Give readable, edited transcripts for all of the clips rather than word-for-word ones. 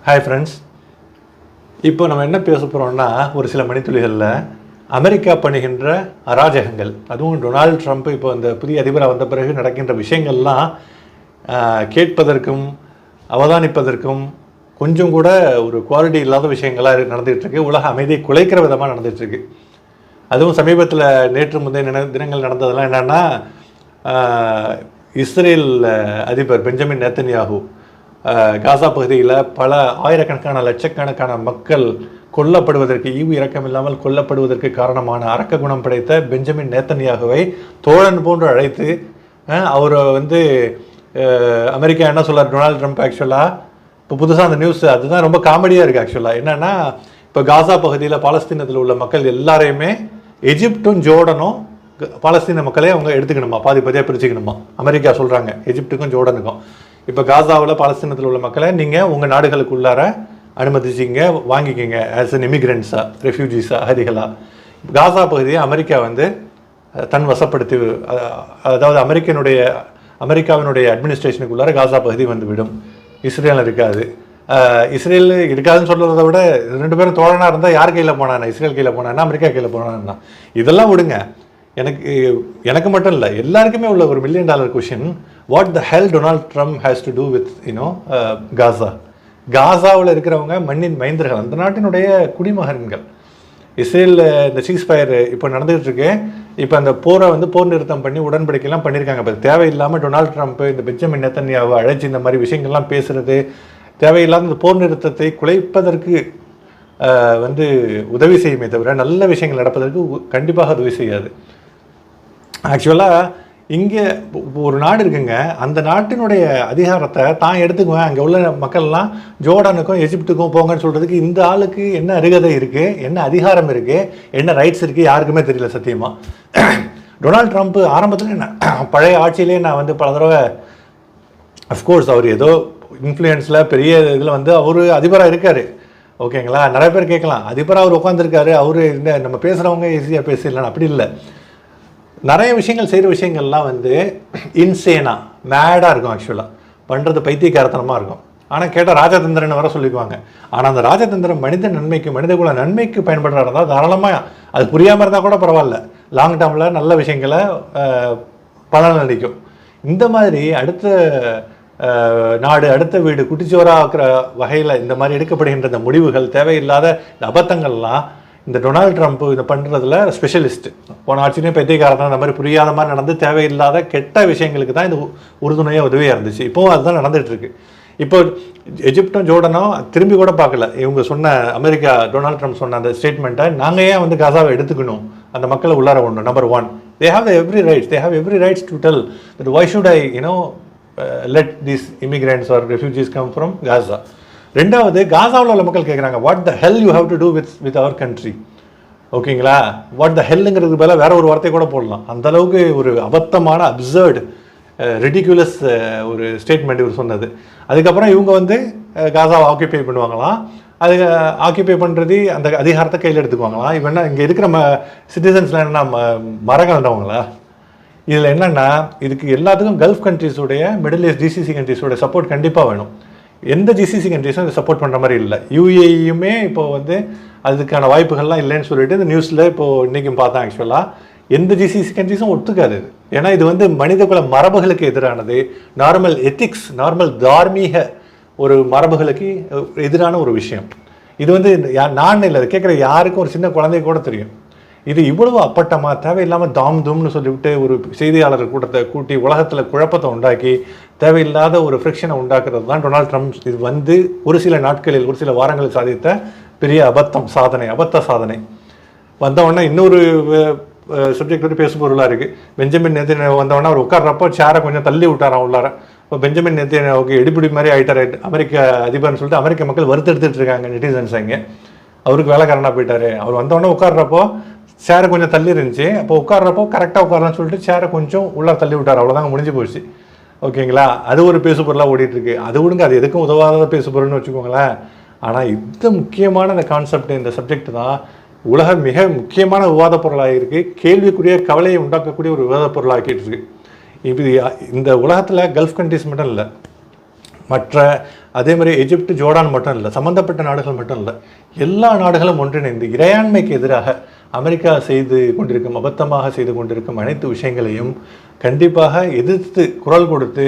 Hi friends. இப்போ நம்ம என்ன பேச போகிறோம்னா, ஒரு சில மணித்துளிகளில் அமெரிக்கா பண்ணுகின்ற அராஜகங்கள், அதுவும் டொனால்டு ட்ரம்ப் இப்போ அந்த புதிய அதிபராக வந்த பிறகு நடக்கின்ற விஷயங்கள்லாம் கேட்பதற்கும் அவதானிப்பதற்கும் கொஞ்சம் கூட ஒரு குவாலிட்டி இல்லாத விஷயங்களாக நடந்துகிட்ருக்கு. உலக அமைதியை குலைக்கிற விதமாக நடந்துகிட்ருக்கு. அதுவும் சமீபத்தில் நேற்று முந்தைய தினங்கள் நடந்ததெல்லாம் என்னென்னா, இஸ்ரேல் அதிபர் பெஞ்சமின் நேத்தன்யாகு காசா பகுதியில் பல ஆயிரக்கணக்கான லட்சக்கணக்கான மக்கள் கொல்லப்படுவதற்கு, ஈவு இரக்கம் இல்லாமல் கொல்லப்படுவதற்கு காரணமான அரக்க குணம் படைத்த பெஞ்சமின் நேத்தன்யாகுவை தோழன் போன்று அழைத்து அவர் அமெரிக்கா என்ன சொல்கிறார், டொனால்டு ட்ரம்ப் ஆக்சுவலாக இப்போ புதுசாக அந்த நியூஸ் அதுதான் ரொம்ப காமெடியாக இருக்குது. ஆக்சுவலாக என்னென்னா, இப்போ காசா பகுதியில் பாலஸ்தீனத்தில் உள்ள மக்கள் எல்லாரையுமே எஜிப்டும் ஜோர்டனும் பாலஸ்தீன மக்களே அவங்க எடுத்துக்கணுமா, பாதி பாதியாக பிரிச்சுக்கணுமா. அமெரிக்கா சொல்கிறாங்க எஜிப்டுக்கும் ஜோர்டனுக்கும், இப்போ காசாவில் பாலஸ்தீனத்தில் உள்ள மக்களை நீங்கள் உங்கள் நாடுகளுக்குள்ளார அனுமதிச்சிங்க, வாங்கிக்கிங்க ஆஸ் அன் இமிக்ரெண்ட்ஸாக, ரெஃப்யூஜிஸாக, அகதிகளாக. காசா பகுதியை அமெரிக்கா தன் வசப்படுத்தி, அதாவது அமெரிக்காவினுடைய அட்மினிஸ்ட்ரேஷனுக்குள்ளார காசா பகுதி வந்துவிடும். இஸ்ரேல் இருக்காது. இஸ்ரேல் இருக்காதுன்னு சொல்கிறத விட ரெண்டு பேரும் தோழனாக இருந்தால் யார் கையில் போனானா, இஸ்ரேல் கையில் போனான்னா அமெரிக்கா கையில் போனான்னா, இதெல்லாம் விடுங்க. எனக்கு மட்டும் இல்லை, எல்லாருக்குமே உள்ள ஒரு $1 million question, what the hell Donald Trump has to do with Gaza. காசாவில் இருக்கிறவங்க மண்ணின் மைந்தர்கள், அந்த நாட்டினுடைய குடிமகன்கள். இஸ்ரேல் இந்த சீஸ்ஃபயர் இப்போ நடந்துகிட்டு இருக்கு. இப்போ அந்த போரை போர் நிறுத்தம் பண்ணி உடன்படிக்கைலாம் பண்ணியிருக்காங்க. இப்போ தேவையில்லாமல் டொனால்டு ட்ரம்ப் இந்த பெஞ்சமின் நேத்தன்யாவை அழைச்சி இந்த மாதிரி விஷயங்கள்லாம் பேசுறது, தேவையில்லாத இந்த போர் நிறுத்தத்தை குலைப்பதற்கு உதவி செய்யுமே தவிர நல்ல விஷயங்கள் நடப்பதற்கு கண்டிப்பாக உதவி செய்யாது. ஆக்சுவலாக இங்கே ஒரு நாடு இருக்குங்க, அந்த நாட்டினுடைய அதிகாரத்தை தான் எடுத்துக்குவேன், அங்கே உள்ள மக்கள்லாம் ஜோர்டானுக்கும் எஜிப்டுக்கும் போங்கன்னு சொல்கிறதுக்கு இந்த ஆளுக்கு என்ன அருகதை இருக்குது, என்ன அதிகாரம் இருக்குது, என்ன ரைட்ஸ் இருக்குது, யாருக்குமே தெரியல சத்தியமாக. டொனால்டு ட்ரம்ப் ஆரம்பத்தில் என்ன பழைய ஆட்சியிலே நான் பல தடவை, அஃப்கோர்ஸ் அவர் ஏதோ இன்ஃப்ளூயன்ஸில் பெரிய இதில் அவர் அதிபராக இருக்கார், ஓகேங்களா. நிறைய பேர் கேட்கலாம், அதிபராக அவர் உட்காந்துருக்காரு, அவர் இந்த நம்ம பேசுகிறவங்க ஈஸியாக பேசிடலாம், அப்படி இல்லை. நிறைய விஷயங்கள் செய்கிற விஷயங்கள்லாம் இன்சேனா மேடாக இருக்கும். ஆக்சுவலாக பண்ணுறது பைத்தியக்காரத்தனமாக இருக்கும். ஆனால் கேட்டால் ராஜதந்திரன்னு வர சொல்லிக்குவாங்க. ஆனால் அந்த ராஜதந்திரம் மனித நன்மைக்கு, மனிதகுல நன்மைக்கு பயன்படுறதா இருந்தால் தாராளமாக, அது புரியாமல் இருந்தால் கூட பரவாயில்ல, லாங் டேர்மில் நல்ல விஷயங்களை பலன் அளிக்கும். இந்த மாதிரி அடுத்த நாடு, அடுத்த வீடு, குட்டிச்சோராகிற வகையில் இந்த மாதிரி எடுக்கப்படுகின்ற இந்த முடிவுகள், தேவையில்லாத இந்த அபத்தங்கள்லாம் இந்த டொனால்டு ட்ரம்ப் இதை பண்ணுறதுல ஸ்பெஷலிஸ்ட். போன ஆட்சியிலையும் பைத்தியக்காரன் அந்த மாதிரி புரியாத மாதிரி நடந்து தேவையில்லாத கெட்ட விஷயங்களுக்கு தான் இது உறுதுணையாக உதவியாக இருந்துச்சு. இப்போவும் அதுதான் நடந்துகிட்ருக்கு. இப்போ எஜிப்டும் ஜோர்டனும் திரும்பி கூட பார்க்கல. இவங்க சொன்ன அமெரிக்கா, டொனால்டு ட்ரம்ப் சொன்ன அந்த ஸ்டேட்மெண்ட்டை, நாங்கள் ஏன் காசாவை எடுத்துக்கணும், அந்த மக்களை உள்ளார ஒன்று. Number 1, they have every rights to tell that why should I let these immigrants or refugees come from Gaza. ரெண்டாவது, காசாவில் உள்ள மக்கள் கேட்குறாங்க, what the hell you have to do with our country, ஓகேங்களா. வாட் த ஹெல்லுங்கிறது மேலே வேற ஒரு வார்த்தை கூட போடலாம். அந்த அளவுக்கு ஒரு அபத்தமான, அப்சர்டு, ரெடிகுலஸ் ஒரு ஸ்டேட்மெண்ட் இவர் சொன்னது. அதுக்கப்புறம் இவங்க காசாவை ஆக்கியபை பண்ணுவாங்களாம். அது ஆக்கியபை பண்ணுறது அந்த அதிகாரத்தை கையில் எடுத்துக்குவாங்களாம். இவன் என்ன, இங்கே இருக்கிற சிட்டிசன்ஸ்லாம் என்ன மரங்கள்ன்றவங்களா? இதில் என்னென்னா, இதுக்கு எல்லாத்துக்கும் கல்ஃப் கண்ட்ரிஸோடைய, மிடில் ஈஸ்ட் ஜிசிசி கண்ட்ரிஸோட சப்போர்ட் கண்டிப்பாக வேணும். எந்த ஜிசிசி கண்ட்ரிஸும் இதை சப்போர்ட் பண்ணுற மாதிரி இல்லை. யுஏஇயுமே இப்போது அதுக்கான வாய்ப்புகள்லாம் இல்லைன்னு சொல்லிட்டு இந்த நியூஸில் இப்போது இன்றைக்கும் பார்த்தேன். ஆக்சுவலாக எந்த ஜிசிசி கண்ட்ரிஸும் ஒத்துக்காது. ஏன்னா இது மனிதகுல மரபுகளுக்கு எதிரானது, நார்மல் எத்திக்ஸ், நார்மல் தார்மீக ஒரு மரபுகளுக்கு எதிரான ஒரு விஷயம். இது நான் இல்லை, கேட்குற யாருக்கும், ஒரு சின்ன குழந்தைய கூட தெரியும். இது இவ்வளவு அப்பட்டமாக தேவையில்லாமல் தும்னு சொல்லிவிட்டு ஒரு செய்தியாளர் கூட்டத்தை கூட்டி உலகத்தில் குழப்பத்தை உண்டாக்கி தேவையில்லாத ஒரு ஃப்ரிக்ஷனை உண்டாக்குறது தான் டொனால்டு ட்ரம்ப் இது ஒரு சில நாட்களில், ஒரு சில வாரங்களில் சாதித்த பெரிய அபத்த சாதனை. வந்தவொடனே இன்னொரு சப்ஜெக்ட் பேசு பொருளாக இருக்குது. பெஞ்சமின் நேத்தன்யாகு வந்தவொடனே அவர் உட்கார்றப்போ சேரை கொஞ்சம் தள்ளி விட்டாராம் உள்ளார. இப்போ பெஞ்சமின் நேத்தன்யாகுக்கு எடுப்பிடி மாதிரி ஆகிட்டார் அமெரிக்க அதிபர்னு சொல்லிட்டு அமெரிக்க மக்கள் வருத்தெடுத்துட்டு இருக்காங்க, நெட்டிசன்ஸ். அங்கே அவருக்கு வேலைக்காரனாக போயிட்டார். அவர் வந்தவொடனே உட்கார்றப்போ சேரை கொஞ்சம் தள்ளி இருந்துச்சு. அப்போ உட்கார்றப்போ கரெக்டாக உட்காரலான்னு சொல்லிட்டு சேரை கொஞ்சம் உள்ளே தள்ளி விட்டார். அவ்வளோதாங்க, முடிஞ்சு போச்சு, ஓகேங்களா. அது ஒரு பேசு பொருளாக ஓடிட்டுருக்கு. அது விடுங்க, அது எதுக்கும் உதவாத பேசு பொருள்னு வச்சுக்கோங்களேன். ஆனால் இந்த முக்கியமான இந்த கான்செப்ட், இந்த சப்ஜெக்ட் தான் உலக மிக முக்கியமான விவாத பொருளாக இருக்குது. கேள்விக்குரிய, கவலையை உண்டாக்கக்கூடிய ஒரு விவாத பொருளாக்கிட்டு இருக்கு. இப்போ இந்த உலகத்தில் கல்ஃப் கண்ட்ரிஸ் மட்டும் இல்லை, மற்ற அதே மாதிரி எகிப்து, ஜோர்டான் மட்டும் இல்லை, சம்மந்தப்பட்ட நாடுகள் மட்டும் இல்லை, எல்லா நாடுகளும் ஒன்றிணைந்து இறையாண்மைக்கு எதிராக அமெரிக்கா செய்து கொண்டிருக்கும், அபத்தமாக செய்து கொண்டிருக்கும் அனைத்து விஷயங்களையும் கண்டிப்பாக எதிர்த்து குரல் கொடுத்து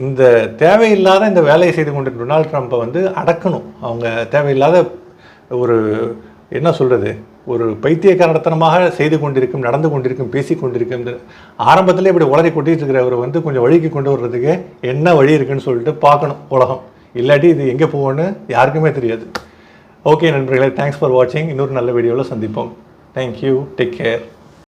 இந்த தேவையில்லாத இந்த வேலையை செய்து கொண்டிருக்கும் டொனால்ட் ட்ரம்ப்பை வந்து அடக்கணும். அவங்க தேவையில்லாத ஒரு என்ன சொல்கிறது, ஒரு பைத்தியக்காரத்தனமாக செய்து கொண்டிருக்கும், நடந்து கொண்டிருக்கும், பேசி கொண்டிருக்கும், இந்த ஆரம்பத்திலே இப்படி உளறி கொட்டிட்டு இருக்கிறவரை வந்து கொஞ்சம் வழிக்கு கொண்டு வர்றதுக்கு என்ன வழி இருக்குன்னு சொல்லிட்டு பார்க்கணும் உலகம். இல்லாட்டி இது எங்கே போகணும்னு யாருக்குமே தெரியாது. ஓகே நண்பர்களே, தேங்க்ஸ் ஃபார் வாட்சிங். இன்னொரு நல்ல வீடியோவில் சந்திப்போம். Thank you, take care.